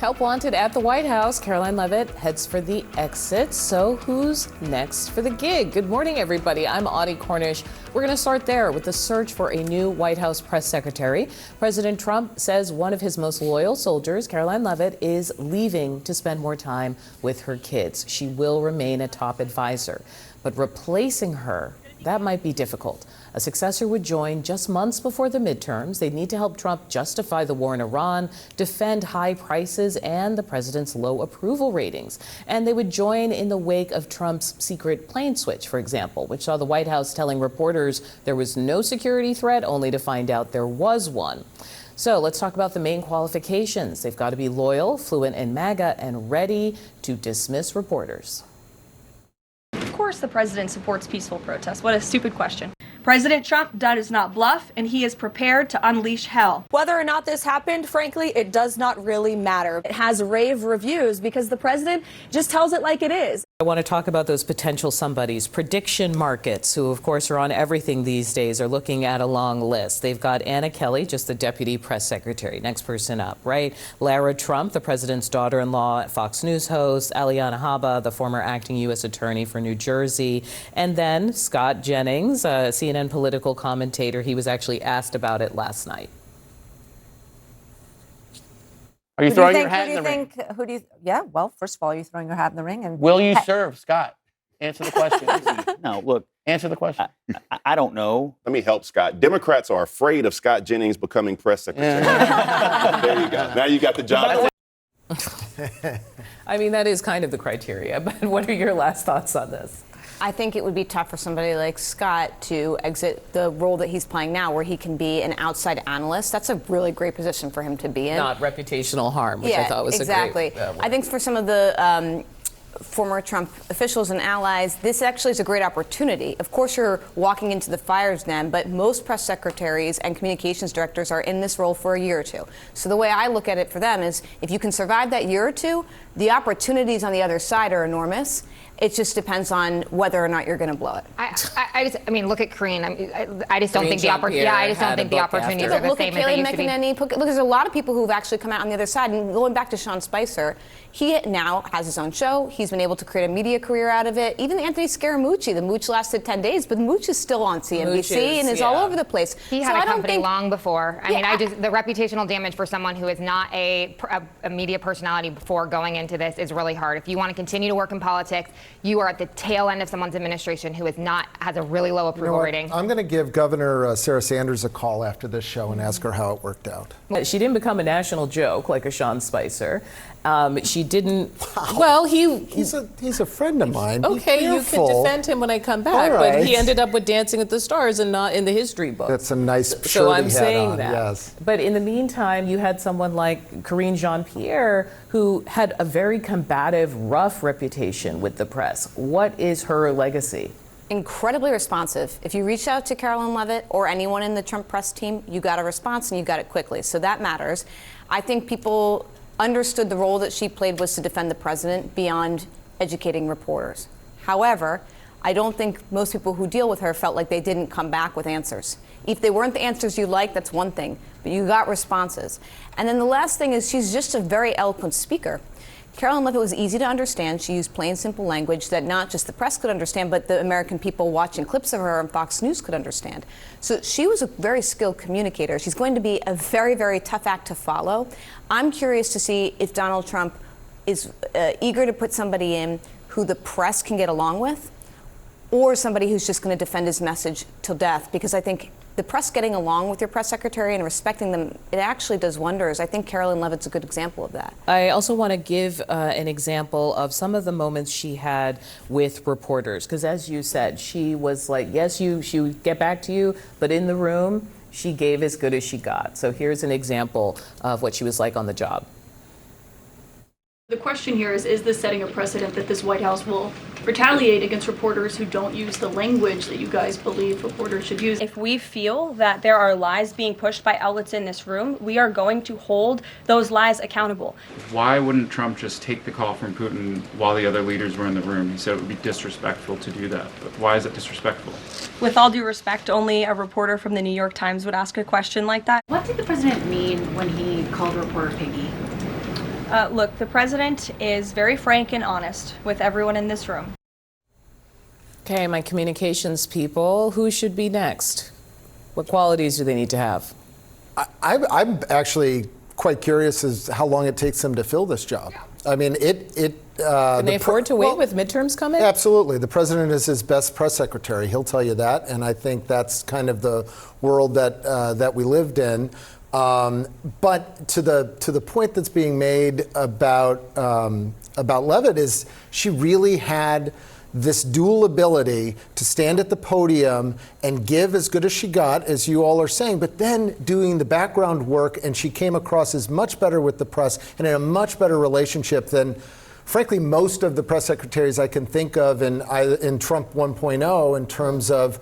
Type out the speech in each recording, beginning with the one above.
Help wanted at the White House. Caroline Leavitt heads for the exit. So who's next for the gig? Good morning, everybody. I'm Audie Cornish. We're going to start there with the search for a new White House press secretary. President Trump says one of his most loyal soldiers, Caroline Leavitt, is leaving to spend more time with her kids. She will remain a top advisor. But replacing her, that might be difficult. A successor would join just months before the midterms. They'd need to help Trump justify the war in Iran, defend high prices and the president's low approval ratings. And they would join in the wake of Trump's secret plane switch, for example, which saw the White House telling reporters there was no security threat, only to find out there was one. So let's talk about the main qualifications. They've got to be loyal, fluent in MAGA, and ready to dismiss reporters. Of course the president supports peaceful protests. What a stupid question. President Trump does not bluff, and he is prepared to unleash hell. Whether or not this happened, frankly, it does not really matter. It has rave reviews because the president just tells it like it is. I want to talk about those potential somebodies. Prediction markets, who of course are on everything these days, are looking at a long list. They've got Anna Kelly, just the deputy press secretary. Next person up, right? Lara Trump, the president's daughter-in-law, Fox News host. Aliana Habba, the former acting U.S. attorney for New Jersey. And then Scott Jennings, CNN political commentator. He was actually asked about it last night. Are you throwing your hat in the ring? Yeah, well, first of all, are you throwing your hat in the ring? And Will you serve, Scott? Answer the question. No, look. Answer the question. I don't know. Let me help Scott. Democrats are afraid of Scott Jennings becoming press secretary. There you go. Now you got the job. I mean, that is kind of the criteria, but what are your last thoughts on this? I think it would be tough for somebody like Scott to exit the role that he's playing now, where he can be an outside analyst. That's a really great position for him to be in. Not reputational harm, which I thought was exactly. a great I think for some of the former Trump officials and allies, this actually is a great opportunity. Of course, you're walking into the fire's den, but most press secretaries and communications directors are in this role for a year or two. So the way I look at it for them is, if you can survive that year or two, the opportunities on the other side are enormous. It just depends on whether or not you're going to blow it. I mean, look at Karine. I just don't think the opportunity. Yeah, I just don't think the opportunities are the same as they used to be. Look, there's a lot of people who've actually come out on the other side. And going back to Sean Spicer, he now has his own show. He's been able to create a media career out of it. Even Anthony Scaramucci, the Mooch lasted 10 days, but Mooch is still on CNBC and is all over the place. He had a company long before. I mean, the reputational damage for someone who is not a media personality before going into this is really hard. If you want to continue to work in politics, you are at the tail end of someone's administration who has a really low approval rating. I'm going to give Governor Sarah Sanders a call after this show and ask her how it worked out. She didn't become a national joke like a Sean Spicer. She didn't. Wow. Well, he's a friend of mine. Okay, you can defend him when I come back, right. But he ended up with Dancing with the Stars and not in the history book. That's a nice shirt. So I'm saying on. that. Yes. But in the meantime, you had someone like Karine Jean-Pierre, who had a very combative, rough reputation with the press. What is her legacy? Incredibly responsive. If you reach out to Caroline Leavitt or anyone in the Trump press team, you got a response and you got it quickly. So that matters. I think people understood the role that she played was to defend the president beyond educating reporters. However, I don't think most people who deal with her felt like they didn't come back with answers. If they weren't the answers you like, that's one thing, but you got responses. And then the last thing is, she's just a very eloquent speaker. Caroline Leavitt was easy to understand. She used plain, simple language that not just the press could understand, but the American people watching clips of her on Fox News could understand. So she was a very skilled communicator. She's going to be a very, very tough act to follow. I'm curious to see if Donald Trump is eager to put somebody in who the press can get along with, or somebody who's just going to defend his message till death, because I think the press getting along with your press secretary and respecting them, it actually does wonders. I think Caroline Leavitt's a good example of that. I also want to give an example of some of the moments she had with reporters, because as you said, she was like, yes, she would get back to you, but in the room, she gave as good as she got. So here's an example of what she was like on the job. The question here is this setting a precedent that this White House will retaliate against reporters who don't use the language that you guys believe reporters should use? If we feel that there are lies being pushed by outlets in this room, we are going to hold those lies accountable. Why wouldn't Trump just take the call from Putin while the other leaders were in the room? He said it would be disrespectful to do that. But why is it disrespectful? With all due respect, only a reporter from the New York Times would ask a question like that. What did the president mean when he called reporter piggy? Look, the president is very frank and honest with everyone in this room. Okay, my communications people, who should be next? What qualities do they need to have? I'm actually quite curious as how long it takes them to fill this job. I mean, Can they afford to wait with midterms coming? Absolutely. The president is his best press secretary. He'll tell you that, and I think that's kind of the world that we lived in. But to the point that's being made about Leavitt is she really had this dual ability to stand at the podium and give as good as she got, as you all are saying, but then doing the background work, and she came across as much better with the press and in a much better relationship than, frankly, most of the press secretaries I can think of in Trump 1.0 in terms of,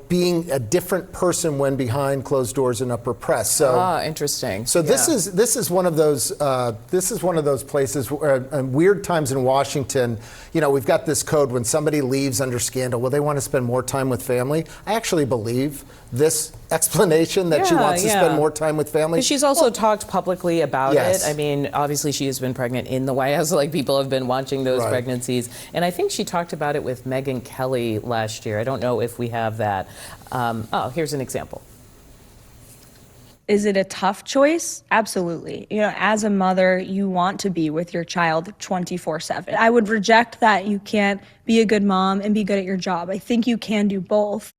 being a different person when behind closed doors and upper press. So, interesting. So this is one of those places where, in weird times in Washington, we've got this code when somebody leaves under scandal. Well, they want to spend more time with family. I actually believe this explanation that she wants to spend more time with family. She's also talked publicly about Yes. it. I mean, obviously she has been pregnant in the White House. Like, people have been watching those pregnancies. And I think she talked about it with Megyn Kelly last year. I don't know if we have that. Here's an example. Is it a tough choice? Absolutely. As a mother, you want to be with your child 24/7. I would reject that you can't be a good mom and be good at your job. I think you can do both.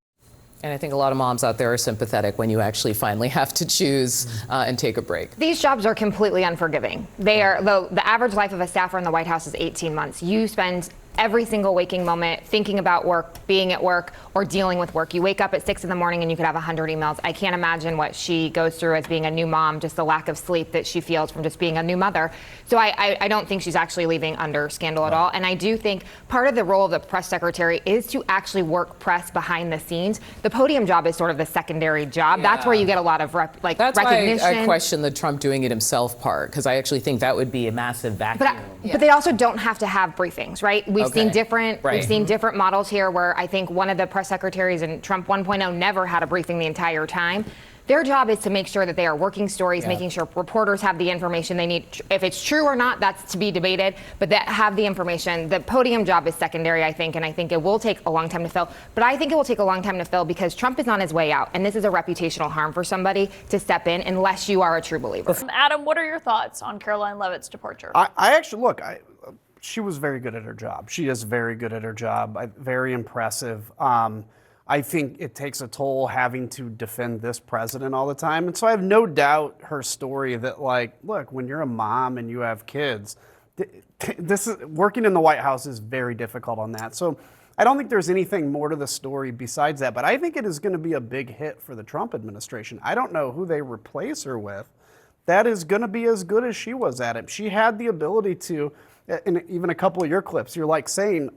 And I think a lot of moms out there are sympathetic when you actually finally have to choose and take a break. These jobs are completely unforgiving. They are the average life of a staffer in the White House is 18 months. You spend every single waking moment thinking about work, being at work, or dealing with work. You wake up at 6 in the morning and you could have 100 emails. I can't imagine what she goes through as being a new mom, just the lack of sleep that she feels from just being a new mother. So I don't think she's actually leaving under scandal at all. And I do think part of the role of the press secretary is to actually work press behind the scenes. The podium job is sort of the secondary job. That's where you get a lot of That's recognition. why I question the Trump doing it himself part, because I actually think that would be a massive vacuum. But they also don't have to have briefings, right? We've seen different models here where I think one of the press secretaries in Trump 1.0 never had a briefing the entire time. Their job is to make sure that they are working stories, making sure reporters have the information they need. If it's true or not, that's to be debated, but that have the information. The podium job is secondary, I think, and I think it will take a long time to fill. But I think it will take a long time to fill because Trump is on his way out, and this is a reputational harm for somebody to step in unless you are a true believer. Adam, what are your thoughts on Caroline Leavitt's departure? I actually, she was very good at her job. She is very good at her job, very impressive. I think it takes a toll having to defend this president all the time. And so I have no doubt her story that, look, when you're a mom and you have kids, working in the White House is very difficult on that. So I don't think there's anything more to the story besides that. But I think it is going to be a big hit for the Trump administration. I don't know who they replace her with. That is going to be as good as she was at it. She had the ability to, in even a couple of your clips, you're saying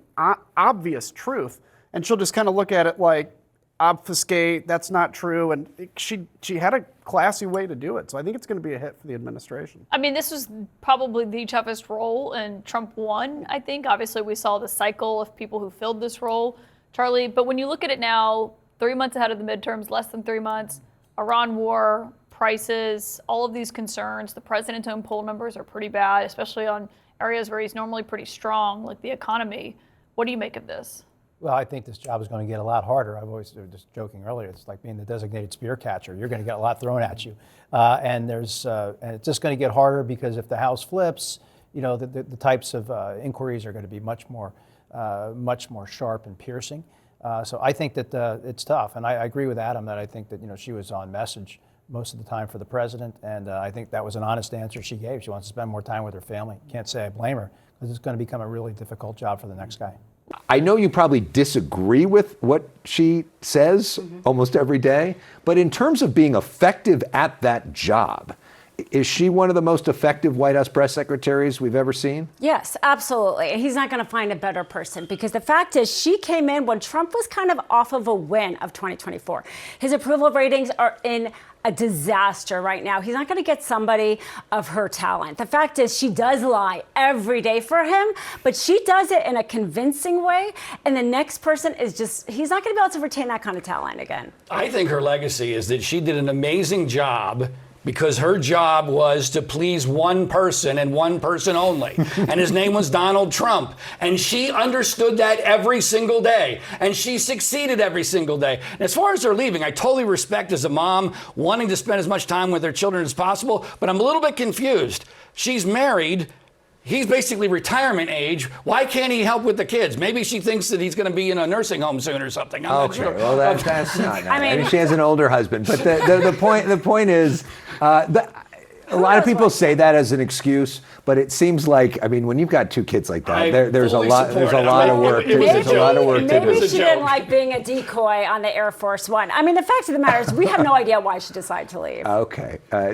obvious truth. And she'll just kind of look at it like, obfuscate, that's not true. And she had a classy way to do it. So I think it's going to be a hit for the administration. I mean, this was probably the toughest role, and Trump won, I think. Obviously, we saw the cycle of people who filled this role, Charlie. But when you look at it now, 3 months ahead of the midterms, less than 3 months, Iran war, prices, all of these concerns, the president's own poll numbers are pretty bad, especially on areas where he's normally pretty strong, like the economy. What do you make of this? Well, I think this job is going to get a lot harder. I've always just joking earlier. It's like being the designated spear catcher. You're going to get a lot thrown at you, and it's just going to get harder because if the House flips, the types of inquiries are going to be much more sharp and piercing. So I think that it's tough, and I agree with Adam that I think that she was on message most of the time for the president, and I think that was an honest answer she gave. She wants to spend more time with her family. Can't say I blame her because it's going to become a really difficult job for the next guy. I know you probably disagree with what she says almost every day, but in terms of being effective at that job, is she one of the most effective White House press secretaries we've ever seen? Yes, absolutely. He's not going to find a better person because the fact is she came in when Trump was kind of off of a win of 2024. His approval ratings are in a disaster right now. He's not going to get somebody of her talent. The fact is she does lie every day for him, but she does it in a convincing way. And the next person is he's not going to be able to retain that kind of talent again. I think her legacy is that she did an amazing job because her job was to please one person and one person only. And his name was Donald Trump. And she understood that every single day. And she succeeded every single day. And as far as her leaving, I totally respect as a mom wanting to spend as much time with her children as possible, but I'm a little bit confused. She's married. He's basically retirement age. Why can't he help with the kids? Maybe she thinks that he's going to be in a nursing home soon or something. I'm not sure. Well, that's not. Maybe she has an older husband. But the point is, a lot of people say that as an excuse, but it seems like, I mean, when you've got two kids like that, there's a lot of work. There's a lot of work to do. Maybe she didn't like being a decoy on the Air Force One. I mean, the fact of the matter is, we have no idea why she decided to leave. Okay.